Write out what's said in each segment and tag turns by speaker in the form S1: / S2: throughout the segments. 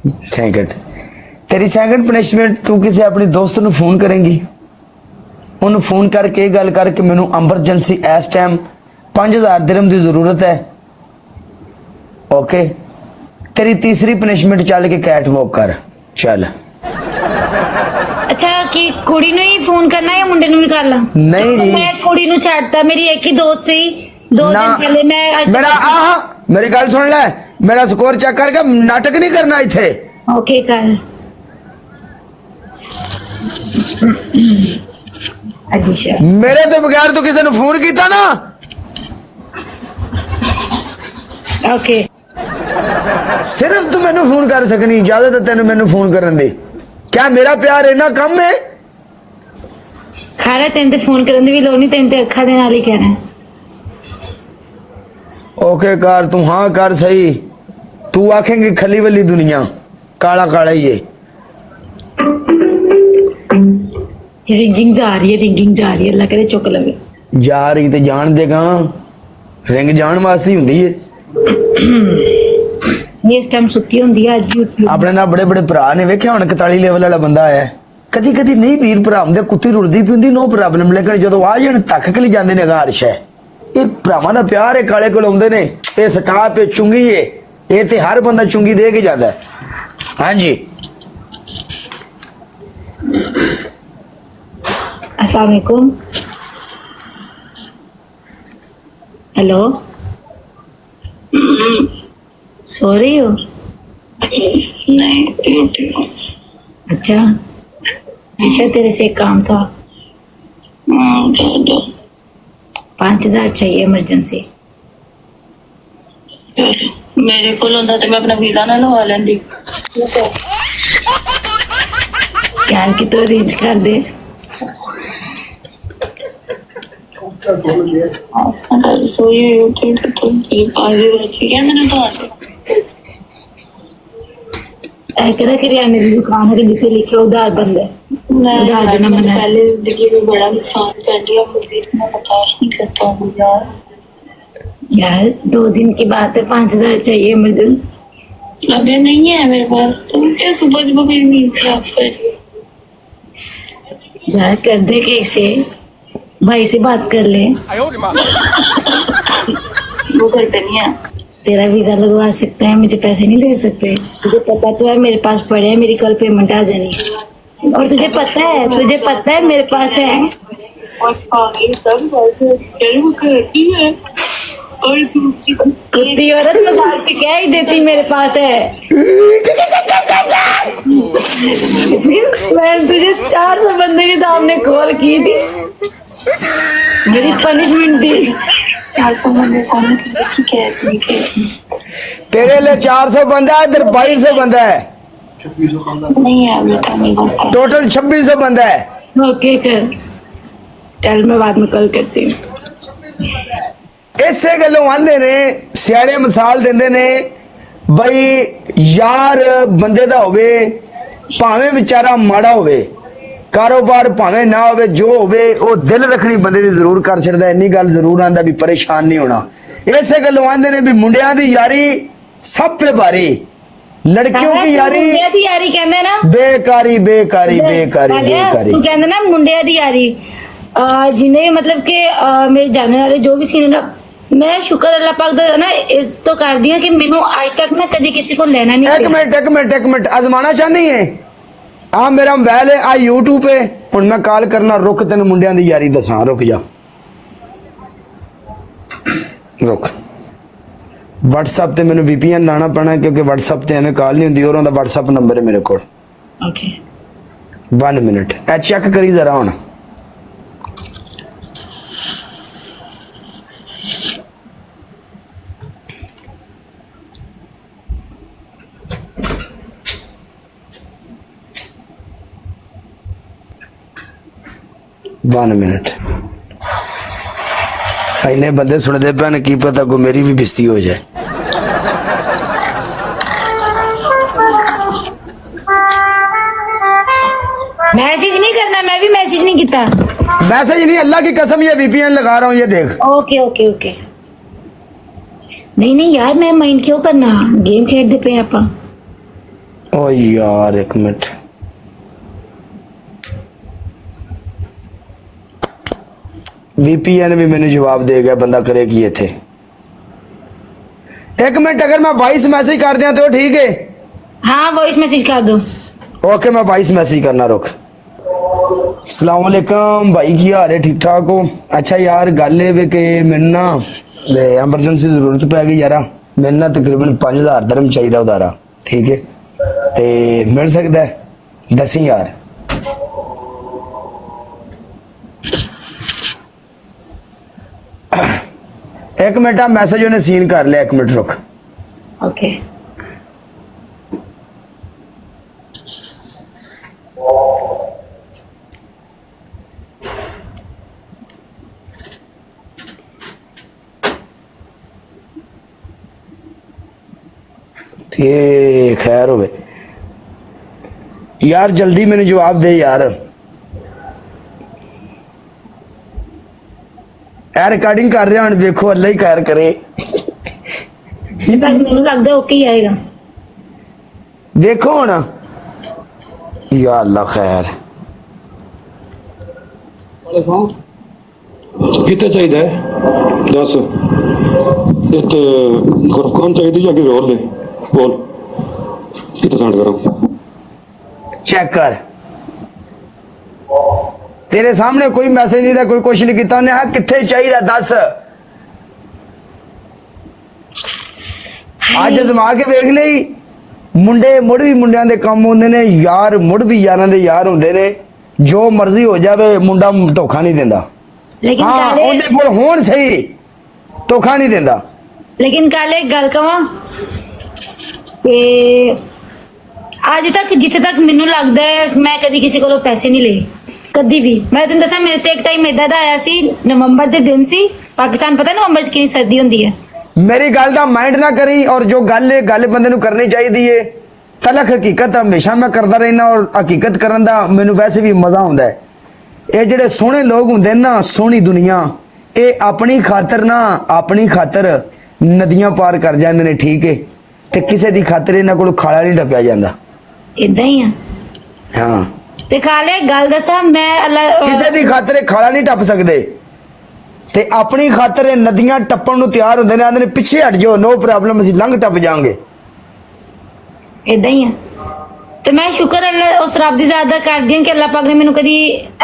S1: Second तेरी second punishment तू किसी अपनी दोस्त ਨੂੰ फोन करेंगी ਉਹਨੂੰ फोन करके गल करके मैनू एमरजेंसी इस टाइम 5000 दिरहम की जरूरत है ओके तेरी तीसरी पनिशमेंट चल के कैट वॉक कर चल
S2: अच्छा कि कुड़ी ਨੂੰ ਹੀ ਫੋਨ ਕਰਨਾ ਜਾਂ ਮੁੰਡੇ ਨੂੰ ਵੀ ਕਰ ਲਾਂ
S1: नहीं जी
S2: ਮੈਂ ਕੁੜੀ ਨੂੰ ਛੱਡਤਾ ਮੇਰੀ ਇੱਕ ਹੀ ਦੋਸਤ ਸੀ 2
S1: ना
S2: ਦਿਨ ਪਹਿਲੇ ਮੈਂ
S1: मेरा मेरी गल सुन ले मेरा स्कोर चेक करके नाटक नहीं करना इथे
S2: ਓਕੇ ਕਰ अजीशा
S1: मेरे तो बगैर तू किसी ने फोन किया ना
S2: ओके
S1: सिर्फ तू मैनू फोन कर सकनी इजाजत है तेन मैनू फोन करने दी क्या मेरा प्यार इना कम है
S2: ਖਾਰਾ ਤੈਨੂੰ ਤੇ ਫੋਨ ਕਰਨ ਦੀ ਵੀ ਲੋੜ ਨਹੀਂ ਤੈਨੂੰ ਤੇ ਅੱਖਾਂ ਦੇ ਨਾਲ ਹੀ ਕਹਿਣਾ
S1: ओके कर तू हाँ कर सही तू आखेंगे खली वली दुनिया काला काला ही है
S2: रिंगिंग जा रही है अल्लाह करे चुक लवे
S1: जा रही तो जान देगा रिंग जान वास्ते हुंदी है
S2: इस टाइम सुत्ती हुंदी है अज
S1: अपने ना बड़े बड़े भरा ने वेख्या हुण 41 लेवल वाला बंदा आया कदी कदी नहीं वीर भरा हुंदे कुत्ती रुड़दी पई हुंदी नो प्रॉब्लम लेकिन जदों आ जाण तक के ले जांदे ने गारश है ये भरावां दा प्यार है काले कोल आउंदे ने ये स्टाफ पे चुंगी है ये ते हर बंदा चुंगी दे के जांदा है हां जी
S2: अस्सलाम वालेकुम हेलो सो रही हो
S3: नहीं
S2: अच्छा ऐसा तेरे से एक काम था 5000 चाहिए इमरजेंसी
S3: मेरे को होंदा तो मैं अपना वीजा ना लवा लेंदी
S2: यार की तो रीच कर दे
S3: सोई उठी तो आज क्या मैंने तो
S2: कहता किराने की दुकान है जिसे लिखे उधार बंद है उधार देना मना है।
S3: पहले जिंदगी में बड़ा नुकसान कर दिया मुझे इतना बर्दाश्त नहीं करता हूँ यार
S2: यार 2 दिन की बात है 5000 चाहिए इमरजेंसी
S3: अभी नहीं है मेरे पास तुम क्या सुबह सुबह मेरी नींद खराब कर दी
S2: यार कर दे कैसे भाई से बात कर ले
S3: वो घर पे नहीं है
S2: तेरा वीजा लगवा सकता है मुझे पैसे नहीं दे सकते तुझे पता तो है मेरे पास पड़े हैं मेरी कल पेमेंट आ जानी और तुझे पता है मेरे पास है
S3: और पागल सब बातें वो करती है और दूसरी
S2: कुत्ती औरत मजाक से क्या ही देती मेरे पास है मैं तुझे 400 बंदे के सामने कॉल की थी मेरी पनिशमेंट दी
S3: 400 बंदे सामने तो ठीक है
S1: तेरे लिए 400 बंदा है इधर 2200 बंदा है
S3: नहीं है अभी तक मेरे पास
S1: टोटल 2600 बंदा है
S2: ओके कर चल मैं बाद में कॉल करती हूँ
S1: ਇਸੇ ਗੱਲੋਂ ਆਂਦੇ ਨੇ ਸਿਆਣੇ ਮਿਸਾਲ ਦਿੰਦੇ ਨੇ ਬਈ ਯਾਰ ਬੰਦੇ ਦਾ ਹੋਵੇ ਭਾਵੇਂ ਵਿਚਾਰਾ ਮਾੜਾ ਹੋਵੇ ਕਾਰੋਬਾਰ ਭਾਵੇਂ ਨਾ ਹੋਵੇ ਜੋ ਹੋਵੇ ਉਹ ਦਿਲ ਰੱਖਣੀ ਬੰਦੇ ਦੀ ਜ਼ਰੂਰ ਕਰ ਛੱਡਦਾ ਇੰਨੀ ਗੱਲ ਜ਼ਰੂਰ ਆਂਦਾ ਵੀ ਪਰੇਸ਼ਾਨ ਨਹੀਂ ਹੋਣਾ ਇਸੇ ਗੱਲੋਂ ਆਂਦੇ ਨੇ ਵੀ ਮੁੰਡਿਆਂ ਦੀ ਯਾਰੀ ਸਭ पे भारी लड़कियों की यारी
S2: ਮੁੰਡਿਆਂ ਦੀ ਯਾਰੀ ਕਹਿੰਦੇ ਨਾ
S1: बेकारी बेकारी बेकारी बेकारी
S2: ਤੂੰ ਕਹਿੰਦਾ ਨਾ ਮੁੰਡਿਆਂ ਦੀ ਯਾਰੀ जिन्हें मतलब कि मेरे जानने वाले जो भी सीन है ना मैं शुक्र अल्लाह पाक दा ना इस तो कर दिया कि मैनू आज तक ना कभी किसी को लेना नहीं
S1: एक मिनट आजमाना चाहनी है आ मेरा मोबाइल है आ यूट्यूब पे हुण मैं कॉल करना रुक तेन मुंडियां दी यारी दसां रुक जा रुक WhatsApp ते मैनू VPN लाना पैना क्योंकि WhatsApp ते एवें कॉल नहीं हुंदी और उनदा WhatsApp नंबर है मेरे कोल
S2: ओके
S1: 1 मिनट ए चेक करी जरा हुण वन मिनट इन्ने बंदे सुनते पे की पता को मेरी भी बिस्ती हो जाए
S2: मैसेज नहीं करना मैं भी मैसेज नहीं किया
S1: मैसेज नहीं अल्लाह की कसम ये VPN लगा रहा हूँ ये देख
S2: ओके ओके ओके नहीं नहीं यार मैं माइंड क्यों करना गेम खेलते पे ਆਪਾਂ
S1: ਓ ਯਾਰ ਇੱਕ ਮਿੰਟ, VPN भी मैंने जवाब दे गया, बंदा करे की इथे। एक मिनट, अगर मैं वॉइस मैसेज कर दिया तो ठीक है?
S2: हाँ वॉइस मैसेज कर दो।
S1: ओके मैं वॉइस मैसेज करना, रुक। अस्सलाम वालेकुम भाई, की हाल है? ठीक ठाक हो? अच्छा यार गल है कि मैनू ना एमरजेंसी जरूरत पै गई यार, मैनू ना तकरीबन 5000 दरम चाहिए उधारा, ठीक है? ते मिल सकता है? दसी यार। एक मिनट, आ मैसेज उन्हें सीन कर लिया, एक मिनट रुक।
S2: ओके
S1: ते खैर हो यार, जल्दी मैंने जवाब दे यार। रिकॉर्डिंग कर रहा हूं, देखो अल्लाह ही खैर करे।
S2: ਮੈਨੂੰ ਲੱਗਦਾ ਓਕੇ ਹੀ ਆਏਗਾ।
S1: देखो हुण, या अल्लाह खैर।
S4: कितने चाहिए दस एक गुरफकान चाहिए या कि और दे बोल कितने सेंड करो
S1: चेक कर, तेरे सामने कोई मैसेज नहीं था, कोई कुछ नहीं किया उन्हें। हाँ किथे चाहिए दस, आज अजमा के वेख ਲਈ। मुंडे मुड़ भी मुंडियां दे काम होंदे ने यार, मुड़ भी यारां दे यार होंदे ने। जो मर्जी हो जावे मुंडा धोखा नहीं देंदा।
S2: लेकिन
S1: हाँ
S2: काले
S1: उन्हें कोल होण सही, धोखा नहीं देंदा।
S2: लेकिन काले एक गल कवां कि ਅੱਜ ਤੱਕ ਜਿੱਥੇ ਤੱਕ ਮੈਨੂੰ ਲੱਗਦਾ ਹੈ ਮੈਂ ਕਦੀ ਕਿਸੇ ਕੋਲੋਂ ਪੈਸੇ ਨਹੀਂ ਲਏ, ਕਦੀ ਵੀ। ਮੈਂ ਤੈਨੂੰ ਦੱਸਾਂ ਮੇਰੇ ਤੇ ਇੱਕ ਟਾਈਮ ਇਦਾਂ ਦਾ ਆਇਆ ਸੀ, ਨਵੰਬਰ ਦੇ ਦਿਨ ਸੀ, ਪਾਕਿਸਤਾਨ ਪਤਾ ਨਵੰਬਰ 'ਚ ਕਿੰਨੀ ਸਰਦੀ ਹੁੰਦੀ ਹੈ।
S1: मेरी गल का माइंड ना करी, और जो गल है गल बंदे नूं करनी चाहिए है। तलक हकीकत हमेशा मैं करता रहना, और हकीकत करन दा मैनूं वैसे भी मजा आउंदा है। ये जिहड़े सोहणे लोग हुंदे ना, सोहनी दुनिया, ये अपनी खातर ना, अपनी खातर नदियां पार कर जांदे ने, ठीक है? ते किसे दी खातर इन्हां कोलों खाला नहीं टप्पिया जांदा।
S2: ਇਦਾਂ ਹੀ ਆ।
S1: हाँ
S2: ਤੇ ਕਾਲੇ ਗੱਲ ਦੱਸਾਂ ਮੈਂ ਅੱਲਾ
S1: किसे दी खातर ये खाला नहीं टप सकदे, ते अपनी खातर ये नदियां टप्पण नूं तैयार हुंदे ने, आंदे ने पिछे हट जाओ, नो प्रॉब्लम, असीं लंघ टप जांगे।
S2: ਇਦਾਂ ਹੀ ਆ। ਤੇ ਮੈਂ ਸ਼ੁਕਰ ਅੱਲਾ ਉਸ ਰੱਬ ਦੀ ਜ਼ਾਤ ਦਾ ਕਰਦੀ ਹਾਂ ਕਿ ਅੱਲਾ ਪਾਕ ਨੇ ਮੈਨੂੰ ਕਦੀ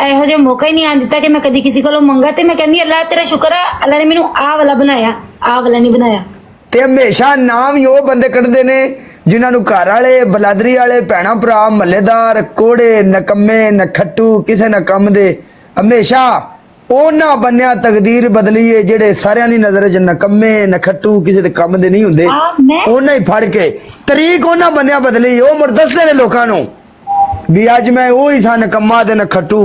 S2: ਇਹੋ ਜਿਹਾ ਮੌਕਾ ਹੀ ਨਹੀਂ ਆਉਣ ਦਿੱਤਾ ਕਿ ਮੈਂ ਕਦੀ ਕਿਸੇ ਕੋਲੋਂ ਮੰਗਾ। ਤੇ ਮੈਂ ਕਹਿੰਦੀ ਅੱਲਾ ਤੇਰਾ ਸ਼ੁਕਰ ਆ, ਅੱਲਾ ਨੇ ਮੈਨੂੰ ਆਹ ਵਾਲਾ ਬਣਾਇਆ, ਆਹ ਵਾਲਾ ਨਹੀਂ ਬਣਾਇਆ।
S1: ਤੇ ਹਮੇਸ਼ਾ ਨਾਮ ਹੀ ਉਹ ਬੰਦੇ ਕੱਢਦੇ ਨੇ ਜਿਨ੍ਹਾਂ ਨੂੰ ਘਰ ਵਾਲੇ, ਬਲਾਦਰੀ ਵਾਲੇ, ਭੈਣਾਂ ਭਰਾ, ਮਹੱਲੇਦਾਰ, ਕੋੜੇ, ਨਕੰਮੇ, ਨਖੱਟੂ, ਕਿਸੇ ਨਾ ਕੰਮ ਦੇ। ਹਮੇਸ਼ਾ ਉਹਨਾਂ ਬੰਨਿਆ ਤਕਦੀਰ ਬਦਲੀ ਏ ਜਿਹੜੇ ਸਾਰਿਆਂ ਦੀ ਨਜ਼ਰ 'ਚ ਨਕੰਮੇ, ਨਖੱਟੂ, ਕਿਸੇ ਦੇ ਕੰਮ ਦੇ ਨਹੀਂ ਹੁੰਦੇ। ਉਹਨਾਂ ਹੀ ਫੜ ਕੇ ਤਰੀਕ ਉਹਨਾਂ ਬੰਨਿਆ ਬਦਲੀ। ਉਹ ਮੁੜ ਦੱਸਦੇ ਨੇ ਲੋਕਾਂ ਨੂੰ ਵੀ ਅੱਜ ਮੈਂ ਉਹ ਹੀ ਸਾਂ ਨਕੰਮਾ ਤੇ ਨਖੱਟੂ।